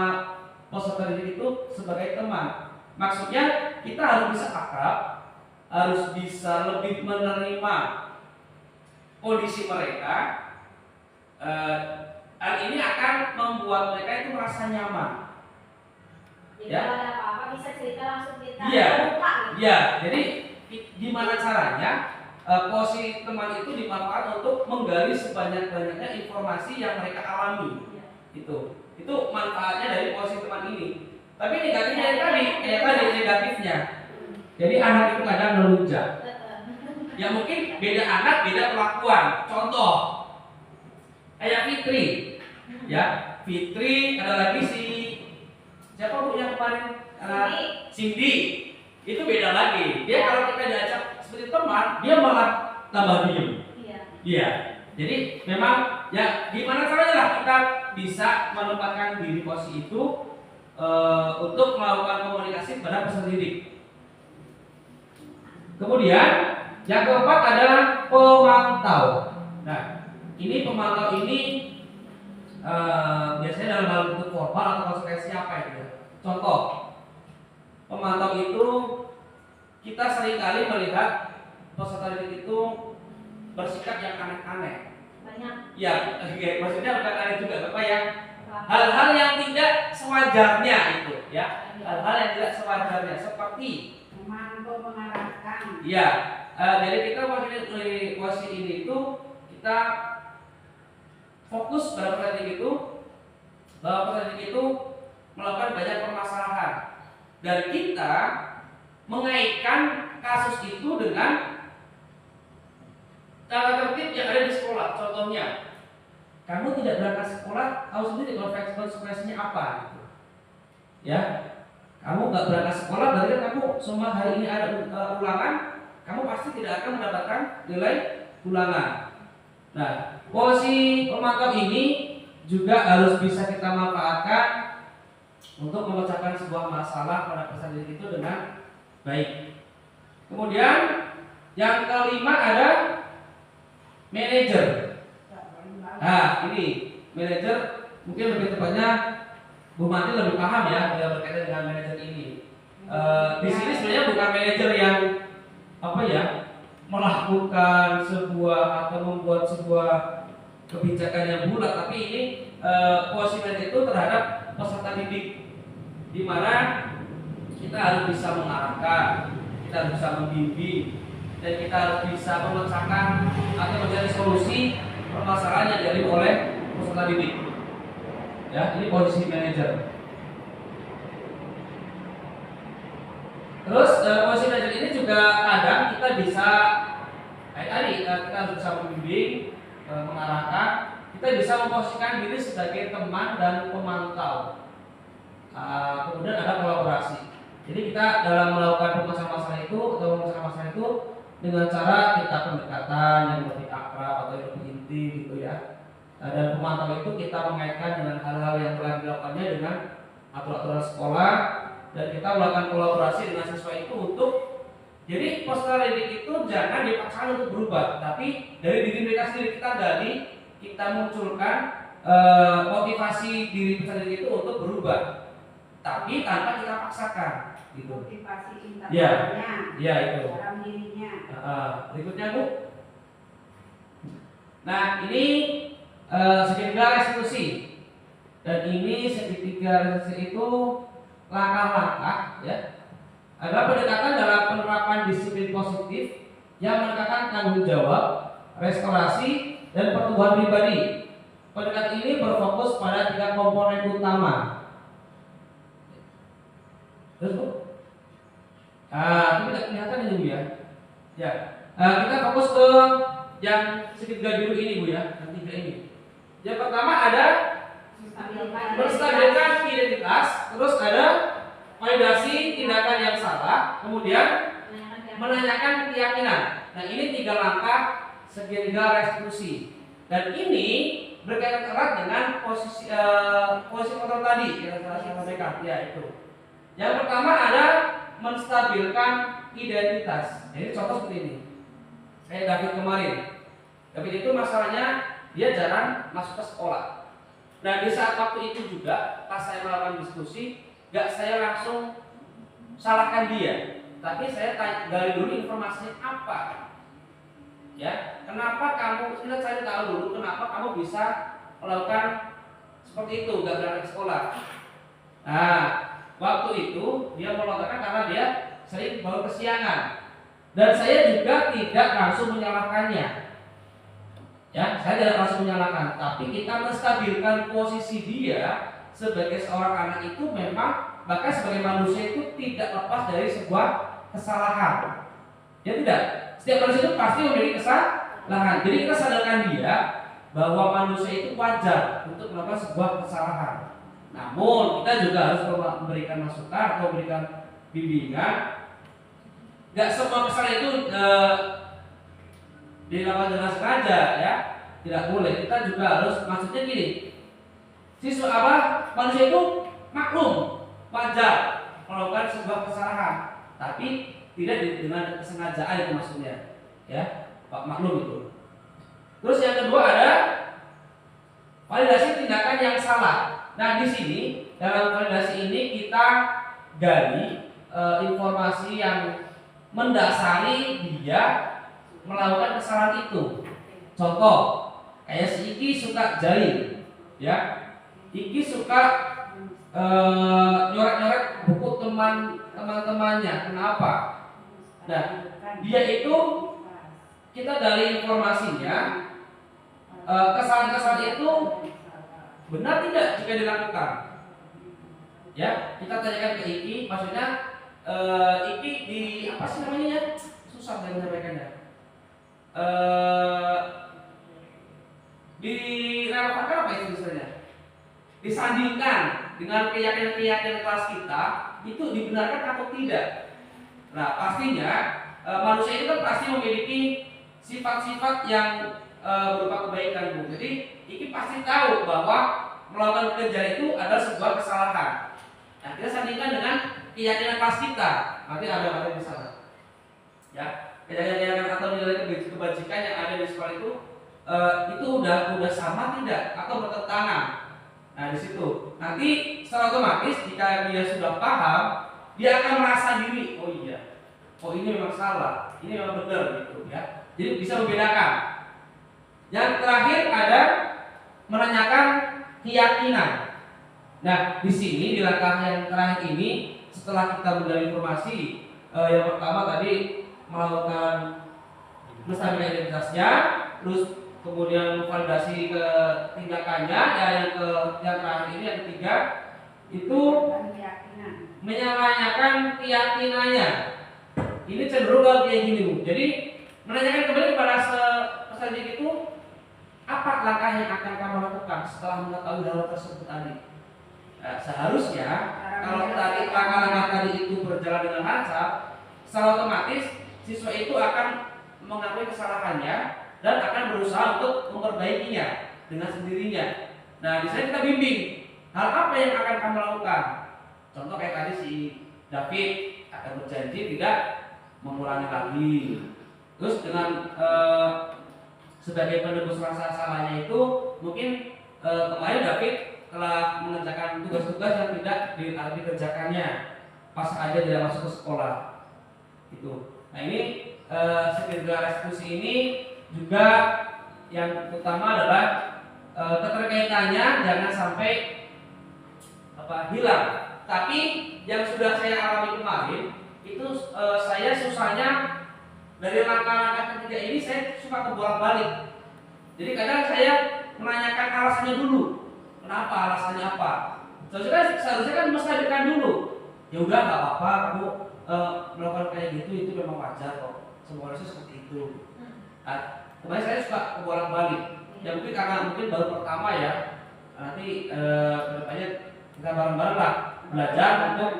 peserta didik itu sebagai teman. Maksudnya kita harus bisa akrab, harus bisa lebih menerima kondisi mereka. Hal ini akan membuat mereka itu merasa nyaman. Jadi Ya. kalau ada apa-apa bisa cerita langsung kita Iya. buka gitu. Ya, jadi gimana caranya posisi teman itu dimanfaatkan untuk menggali sebanyak-banyaknya informasi yang mereka alami. Itu manfaatnya dari posisi teman ini. Tapi negatifnya kayak tadi negatifnya. Jadi anak itu kadang melunjak. Ya mungkin beda anak beda perlakuan. Contoh kayak Fitri, ya Fitri, ada lagi siapa bu yang kemarin Cindy. Itu beda lagi. Dia kalau kita diajak seperti teman, dia malah tambah diem. Iya. Jadi memang ya gimana caranya lah kita bisa menempatkan diri posisi itu untuk melakukan komunikasi pada peserta didik. Kemudian yang keempat adalah pemantau. Nah, ini pemantau ini biasanya dalam hal bentuk formal atau konsekuensi apa itu ya? Contoh, pemantau itu kita seringkali melihat peserta didik itu bersikap yang aneh-aneh. Banyak. Ya, maksudnya bukan aneh juga, Bapak ya. Hal-hal yang tidak sewajarnya itu, ya. Hal-hal yang tidak sewajarnya seperti Memantau mengarahkan. ya, jadi kita posisi ini itu kita fokus pada peserta didik itu, bahwa peserta didik itu melakukan banyak permasalahan dan kita mengaitkan kasus itu dengan tata tertib yang ada di sekolah. Contohnya, kamu tidak berangkat sekolah, tahu sendiri konsekuensinya apa gitu. Ya, kamu nggak berangkat sekolah berarti kan kamu semua hari ini ada ulangan, kamu pasti tidak akan mendapatkan nilai ulangan. Nah, posisi pemantau ini juga harus bisa kita manfaatkan untuk memecahkan sebuah masalah pada peserta didik itu dengan baik. Kemudian yang kelima ada manajer. Nah, ini manajer mungkin lebih tepatnya Bu Mati lebih paham ya berkaitan dengan manajer ini. Di sini sebenarnya bukan manajer yang apa ya melakukan sebuah atau membuat sebuah kebijakan yang bulat, tapi ini posisi manajer itu terhadap peserta didik, di mana kita harus bisa mengarahkan, kita harus bisa membimbing, dan kita harus bisa memecahkan atau mencari solusi permasalahan yang dialami oleh peserta didik. Ya, ini posisi manajer. Terus posisi manajer ini juga kadang kita bisa tadi kita harus bisa membimbing, mengarahkan, kita bisa memposisikan diri sebagai teman dan pemantau. Kemudian ada kolaborasi. Jadi kita dalam melakukan masalah-masalah itu atau masalah-masalah itu dengan cara kita pendekatan yang lebih akrab atau lebih inti gitu ya. Dan pemantau itu kita mengaitkan dengan hal-hal yang telah dilakukannya dengan aturan-aturan sekolah, dan kita melakukan kolaborasi dengan siswa itu untuk jadi peserta didik itu jangan dipaksakan untuk berubah, tapi dari diri mereka sendiri kita gali, kita munculkan motivasi diri peserta didik itu untuk berubah, tapi tanpa kita paksakan gitu. Motivasi Ya, internalnya, ya itu. dalam dirinya. Berikutnya Bu. Nah ini segitiga restitusi, dan ini segitiga restitusi itu langkah-langkah ya adalah pendekatan dalam penerapan disiplin positif yang menekankan tanggung jawab, restorasi, dan pertumbuhan pribadi. Pendekatan ini berfokus pada 3 komponen utama. Terus Bu, tidak kelihatan ini Bu ya. Ya, kita fokus ke yang segitiga biru ini Bu ya, yang 3 ini. Yang pertama ada menstabilkan identitas, terus ada validasi tindakan yang salah, kemudian menanyakan keyakinan. Nah ini 3 langkah segitiga restitusi, dan ini berkaitan erat dengan posisi kontrol tadi yang saya sampaikan. Ya itu. Yang pertama ada menstabilkan identitas. Jadi contoh seperti ini. Kayak David kemarin. David itu masalahnya dia jarang masuk ke sekolah. Nah di saat waktu itu juga pas saya melakukan diskusi, gak saya langsung salahkan dia, tapi saya gali dulu informasinya apa. Ya, kenapa kamu? Kita cari tahu dulu kenapa kamu bisa melakukan seperti itu, gak berangkat ke sekolah. Nah waktu itu dia melontarkan karena dia sering bawa kesiangan, dan saya juga tidak langsung menyalahkannya. Ya, saya tidak langsung menyalahkan, tapi kita menstabilkan posisi dia sebagai seorang anak itu memang bahkan sebagai manusia itu tidak lepas dari sebuah kesalahan. Ya tidak, setiap manusia itu pasti memiliki kesalahan. Jadi kita sadarkan dia bahwa manusia itu wajar untuk melakukan sebuah kesalahan. Namun kita juga harus memberikan masukan atau memberikan bimbingan. Gak semua kesalahan itu dilakukan dengan sengaja ya, tidak boleh. Kita juga harus, maksudnya gini, manusia itu maklum, wajar melakukan sebuah kesalahan, tapi tidak dengan kesengajaan itu maksudnya ya, Pak, maklum itu. Terus yang kedua ada validasi tindakan yang salah. Nah di sini dalam validasi ini kita gali informasi yang mendasari dia melakukan kesalahan itu. Contoh, kayak si Iki suka jahil, ya. Iki suka nyoret-nyoret buku teman-temannya. Kenapa? Nah, dia itu kita gali informasinya, kesalahan-kesalahan itu benar tidak jika dilakukan. Ya, kita tanyakan ke Iki, maksudnya Iki di apa sih namanya? Susah saya menyampaikannya. direlevankan apa istilahnya? Disandingkan dengan keyakinan-keyakinan kelas kita itu dibenarkan atau tidak. Nah, pastinya manusia itu kan pasti memiliki sifat-sifat yang berupa kebaikan, Bu. Jadi ini pasti tahu bahwa melakukan kerja itu adalah sebuah kesalahan. Nah, kita sandingkan dengan keyakinan kelas kita. Nanti ada di sana. Ya, keyakinan atau nilai kebajikan yang ada di sekolah itu udah sama tidak atau bertentangan. Nah, di situ nanti secara otomatis jika dia sudah paham, dia akan merasa diri, oh iya, oh ini memang salah, ini memang benar gitu ya. Jadi bisa membedakan. Yang terakhir ada menanyakan keyakinan. Nah, di sini di langkah yang terakhir ini setelah kita menggali informasi, yang pertama tadi melakukan menstabilkan identitasnya, terus kemudian validasi ke tindakannya, yang terakhir ini yang ketiga itu menanyakan keyakinannya. Ini cenderung kayak gini, Bu. Jadi menanyakan kembali kepada peserta itu apa langkah yang akan kamu lakukan setelah mengetahui hal tersebut tadi. Nah, seharusnya kalau tadi langkah-langkah tadi itu berjalan dengan lancar, secara otomatis siswa itu akan mengakui kesalahannya dan akan berusaha untuk memperbaikinya dengan sendirinya. Nah, di sana kita bimbing hal apa yang akan kamu lakukan. Contoh kayak tadi si David akan berjanji tidak mengulangi lagi. Terus dengan sebagai penebus rasa salahnya itu mungkin kemarin David telah mengerjakan tugas-tugas yang tidak dikerjakannya pas aja tidak masuk ke sekolah. Gitu. Nah, ini segera restitusi ini juga yang utama adalah keterkaitannya jangan sampai hilang. Tapi yang sudah saya alami kemarin itu saya susahnya dari langkah-langkah ketiga ini saya suka kebolak-balik. Jadi kadang saya menanyakan alasannya dulu. Kenapa? Alasannya apa? Seharusnya kan menghadirkan dulu. Ya udah nggak apa-apa kamu melakukan kayak gitu itu memang wajar kok. Semua manusia seperti itu. Nah, kemarin saya suka kebolak-balik. Ya mungkin karena baru pertama ya. Nanti kedepannya kita bareng-bareng lah belajar untuk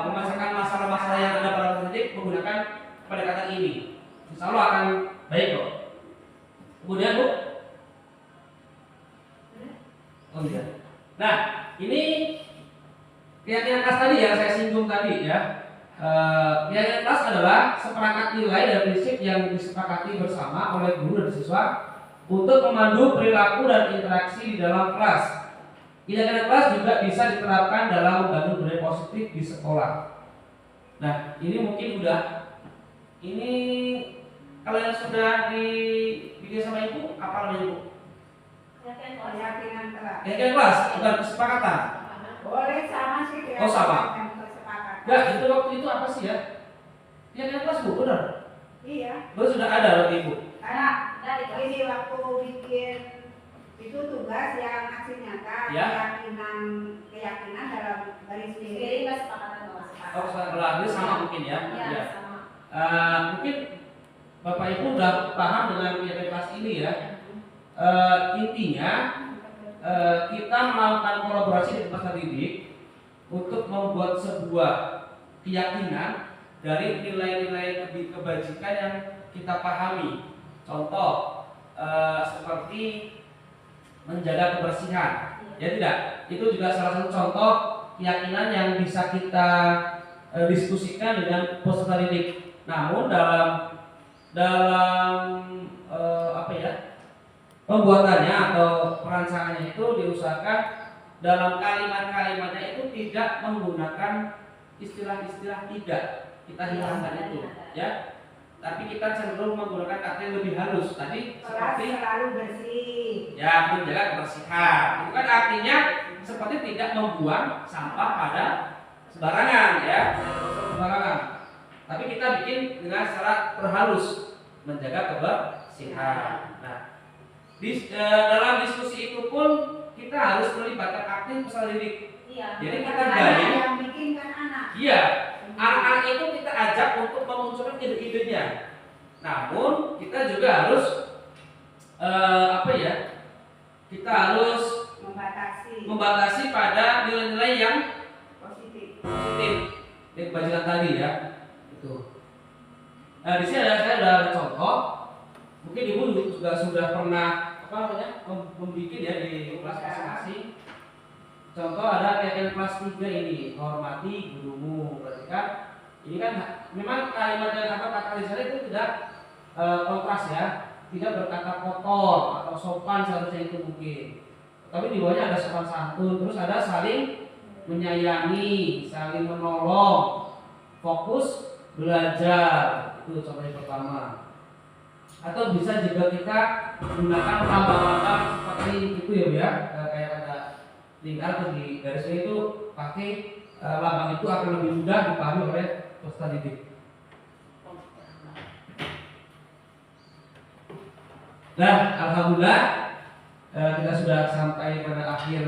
memasakkan masalah-masalah yang ada pada titik menggunakan pendekatan ini. Insya Allah akan baik kok. Kemudian Bu. Oh iya. Nah, ini keyakinan kelas tadi yang saya singgung tadi ya. Keyakinan kelas adalah seperangkat nilai dan prinsip yang disepakati bersama oleh guru dan siswa untuk memandu perilaku dan interaksi di dalam kelas. Keyakinan kelas juga bisa diterapkan dalam membangun budaya positif di sekolah. Nah, ini mungkin ini kalau yang sudah dibikin sama Ibu, apa namanya Ibu? Keyakinan kelas. Keyakinan kelas, bukan kesepakatan. Boleh sama sih. Oh, sama. Ya, itu waktu itu apa sih ya? Keyakinan kelas Bu, benar? Iya. Sudah ada waktu Ibu. Karena ini waktu bikin itu tugas yang aksi nyata, ya. keyakinan dalam garis miring kesepakatan bahwa Oh, kesepakatan sama mungkin ya. Iya, sama. Mungkin Bapak Ibu udah paham dengan keyakinan kelas ini ya. Intinya kita melakukan kolaborasi di tempat didik untuk membuat sebuah keyakinan dari nilai-nilai kebajikan yang kita pahami. Contoh seperti menjaga kebersihan, ya tidak? Itu juga salah satu contoh keyakinan yang bisa kita diskusikan dengan peserta didik. Namun dalam pembuatannya atau perancangannya itu diusahakan dalam kalimat-kalimatnya itu tidak menggunakan istilah-istilah tidak, kita hilangkan itu ya, tapi kita cenderung menggunakan kata yang lebih halus tadi seperti selalu bersih ya, menjaga kebersihan. Itu kan artinya seperti tidak membuang sampah pada sembarangan ya, sembarangan, tapi kita bikin dengan secara terhalus menjaga kebersihan. Nah, dalam diskusi itu pun kita harus melibatkan aktif peserta didik. Iya. Jadi kita gali. Yang bikin kan anak. Iya. Anak-anak itu kita ajak untuk memunculkan ide-idenya. Namun kita juga harus kita harus membatasi pada nilai-nilai yang positif. Ini kebajikan tadi ya. Itu. Nah, di sini saya ada contoh. Mungkin ibu juga sudah pernah membuat ya di kelas masing-masing. Contoh ada kayak kelas 3 ini, hormati gurumu. Berarti kan ini kan memang kalimat yang kata di sana itu tidak kontras ya, tidak berkata kotor atau sopan seharusnya itu mungkin. Tapi di bawahnya ada sopan santun, terus ada saling menyayangi, saling menolong, fokus belajar. Itu contoh yang pertama. Atau bisa juga kita gunakan lambang-lambang seperti itu ya, kayak ada lingkar atau di garisnya itu pakai lambang itu akan lebih mudah dipahami oleh peserta didik. Nah, alhamdulillah kita sudah sampai pada akhir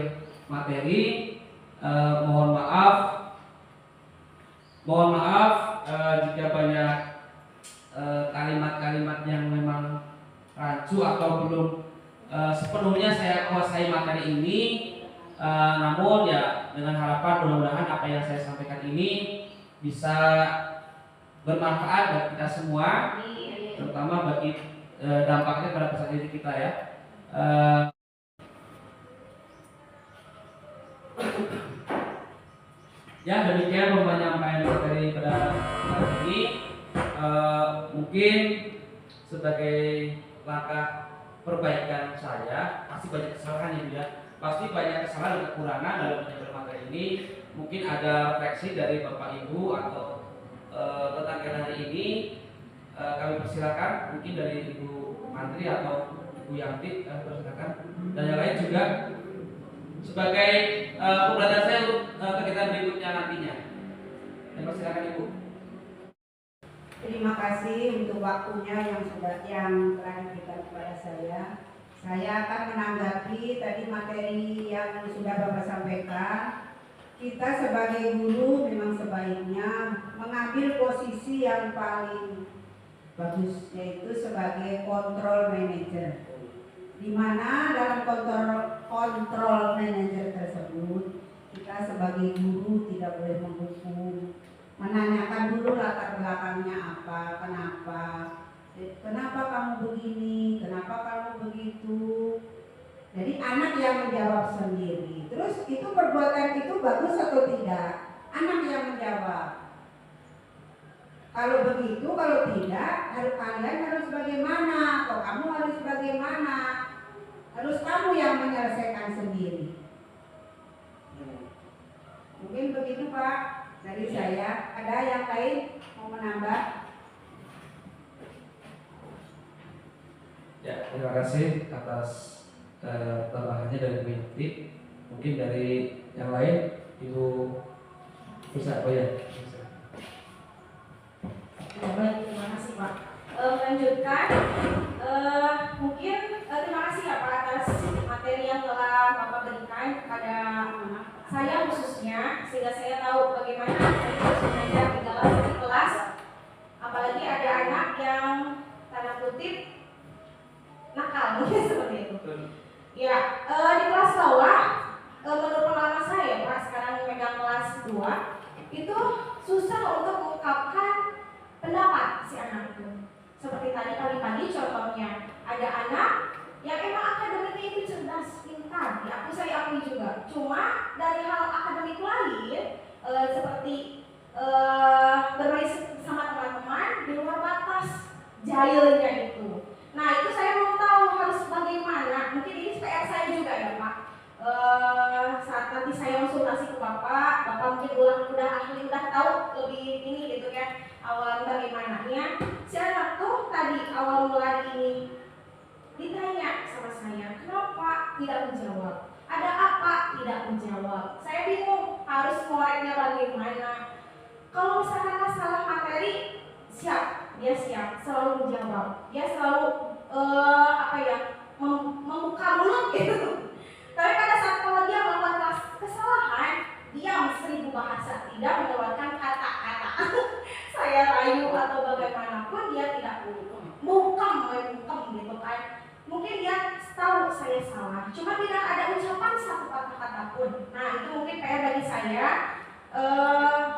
materi. Mohon maaf jika banyak kalimat-kalimat yang memang rancu atau belum sepenuhnya saya kuasai materi ini. Namun ya dengan harapan mudah-mudahan apa yang saya sampaikan ini bisa bermanfaat bagi kita semua, terutama bagi dampaknya pada peserta didik kita ya. Ya demikian penyampaian materi pada hari ini. Mungkin sebagai langkah perbaikan saya, pasti banyak kesalahan ya, pasti banyak kesalahan dan kekurangan dalam penyampaian materi ini. Mungkin ada refleksi dari Bapak Ibu atau tentang kegiatan hari ini. Kami persilakan mungkin dari Ibu Andri atau Ibu Yanti, kami persilakan, dan yang lain juga sebagai pembelajaran saya untuk kegiatan berikutnya nantinya. Kami persilakan Ibu. Terima kasih untuk waktunya yang telah diberikan kepada saya. Saya akan menanggapi tadi materi yang sudah Bapak sampaikan. Kita sebagai guru memang sebaiknya mengambil posisi yang paling bagus, yaitu sebagai control manager. Di mana dalam control manager tersebut kita sebagai guru tidak boleh menghukum, menanyakan dulu latar belakangnya apa, kenapa kamu begini, kenapa kamu begitu. Jadi anak yang menjawab sendiri. Terus itu perbuatan itu bagus atau tidak? Anak yang menjawab. Kalau begitu, kalau tidak, kalian harus bagaimana? Atau kamu harus bagaimana? Harus kamu yang menyelesaikan sendiri. Mungkin begitu Pak dari saya. Ada yang lain mau menambah? Ya, terima kasih atas tambahannya dari Bu Yanti. Mungkin dari yang lain Ibu bisa apa ya? Ya, baik, terima kasih Pak. Melanjutkan, mungkin terima kasih ya Pak atas materi yang telah Bapak berikan kepada saya khususnya, sehingga saya tahu bagaimana saya harus mengajar di dalam kelas. Apalagi ada anak yang tanda kutip nakal, mungkin seperti itu. Ya, di kelas bawah, menurut pengalaman saya Pak, sekarang megang kelas 2, itu susah untuk mengungkapkan pendapat si anak itu. Seperti tadi contohnya, ada anak yang emang akademiknya itu cerdas, pintar, ya saya akui juga. Cuma dari hal akademik lain, seperti bermain sama teman-teman di luar batas jahilnya itu. Nah itu saya mau tahu harus bagaimana. Mungkin ini PR saya juga ya Pak. Saat nanti saya konsultasi ke Bapak mungkin udah ahli, udah tahu lebih ini gitu kan. Awal bagaimananya. Si anak tuh tadi awal mula ini ditanya sama saya, kenapa tidak menjawab? Ada apa tidak menjawab? Saya bingung harus ngoreknya bagaimana. Kalau misalkan masalah materi, siap, dia siap, selalu menjawab, dia selalu membuka mulut gitu. Tapi pada saat kalau dia melakukan kesalahan, diam 1000 bahasa, tidak mengeluarkan kata-kata. Saya rayu atau bagaimanapun dia tidak perlu saya salah. Cuma tidak ada ucapan satu kata-kata pun. Nah itu mungkin PR bagi saya.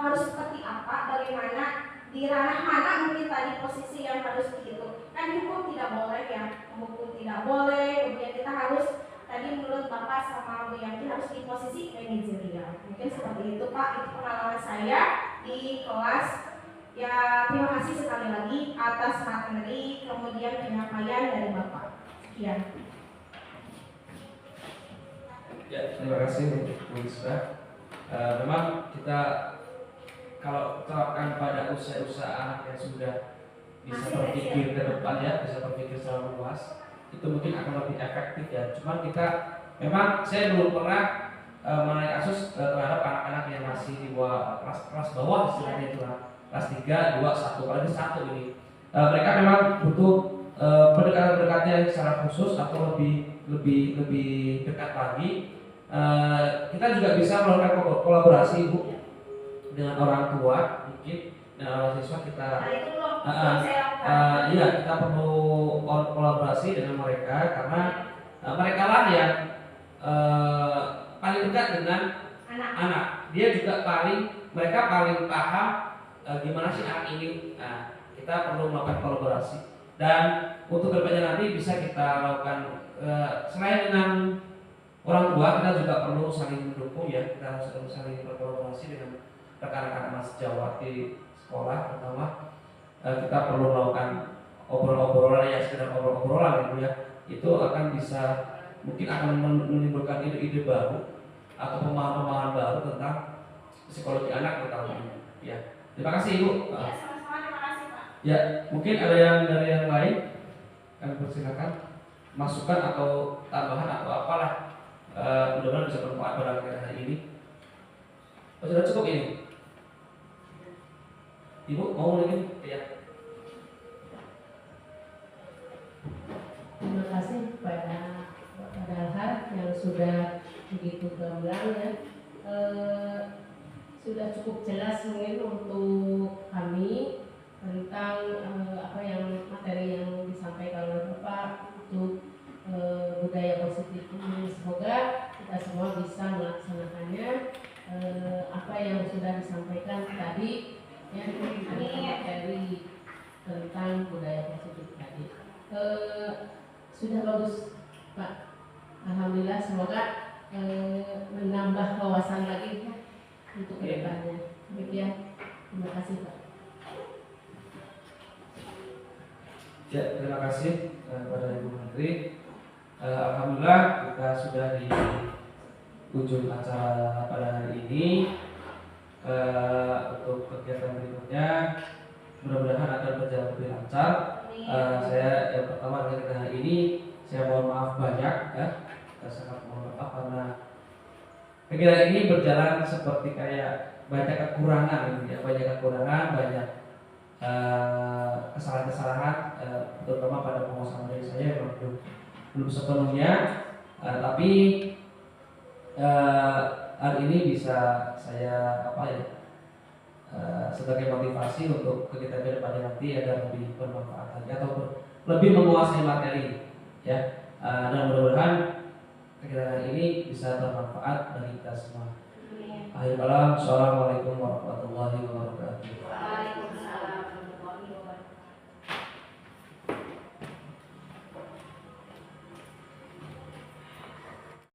Harus seperti apa, bagaimana, di ranah mana mungkin tadi posisi yang harus gitu. Kan hukum tidak boleh ya, hukum tidak boleh. Kemudian kita harus tadi menurut Bapak sama Bu Yanti harus di posisi manajerial. Mungkin seperti itu Pak, itu pengalaman saya di kelas. Ya terima kasih sekali lagi atas materi kemudian penyampaian dari Bapak. Sekian. Ya, terima kasih untuk Bu Isra. Memang kita kalau terapkan pada usia-usia anak yang sudah bisa berpikir ke depan ya, bisa berpikir secara luas, itu mungkin akan lebih efektif ya. Cuman kita memang saya belum pernah mengenai kasus terhadap anak-anak yang masih di bawah kelas bawah istilahnya itu lah, kelas 3, 2, 1, apalagi 1 ini. Mereka memang butuh pendekatan-pendekatan secara khusus atau lebih dekat lagi. Kita juga bisa melakukan kolaborasi Bu dengan orang tua mungkin dengan orang siswa kita. Iya, kita perlu kolaborasi dengan mereka karena mereka lah yang paling dekat dengan anak. Dia juga mereka paling paham gimana sih anak ini. Nah, kita perlu melakukan kolaborasi dan untuk kedepannya nanti bisa kita lakukan selain dengan orang tua, kita juga perlu saling mendukung ya. Kita harus saling berkolaborasi dengan rekan-rekan mahasiswa di sekolah, terutama kita perlu melakukan obrolan ya, sekedar obrolan gitu ya. Itu akan bisa mungkin akan menimbulkan ide-ide baru atau pemahaman-pemahaman baru tentang psikologi anak terutama ya. Terima kasih Ibu. Ya, sama-sama, terima kasih Pak. Ya, mungkin ada yang dari yang lain, kami persilakan masukan atau tambahan atau apalah. Mudah-mudahan bisa bermanfaat pada akhir hari ini. Sudah cukup ini. Ibu mau lagi? Ya. Terima kasih kepada Alhar yang sudah begitu gamblang ya. Sudah cukup jelas mungkin untuk kami tentang apa yang materi yang disampaikan oleh Bapak untuk budaya positif ini. Semoga kita semua bisa melaksanakannya apa yang sudah disampaikan tadi ya, materi tentang budaya positif tadi. Sudah bagus Pak, alhamdulillah. Semoga menambah wawasan lagi ya, untuk kedepannya. Demikian, terima kasih Pak. Ya, terima kasih kepada Ibu Menteri. Alhamdulillah kita sudah di ujung acara pada hari ini. Untuk kegiatan berikutnya mudah-mudahan akan berjalan lebih lancar. Saya yang pertama dari hari ini saya mohon maaf banyak ya, sangat mohon maaf karena kegiatan ini berjalan seperti kayak banyak kekurangan ya, banyak kesalahan-kesalahan terutama pada pengusaha dari saya yang belum sepenuhnya, tapi hari ini bisa saya sebagai motivasi untuk kegiatan kedepannya nanti agar lebih bermanfaat lagi atau lebih menguasai materi ya, dan mudah-mudahan kegiatan ini bisa bermanfaat bagi kita semua. Akhir kalam, assalamualaikum warahmatullahi wabarakatuh.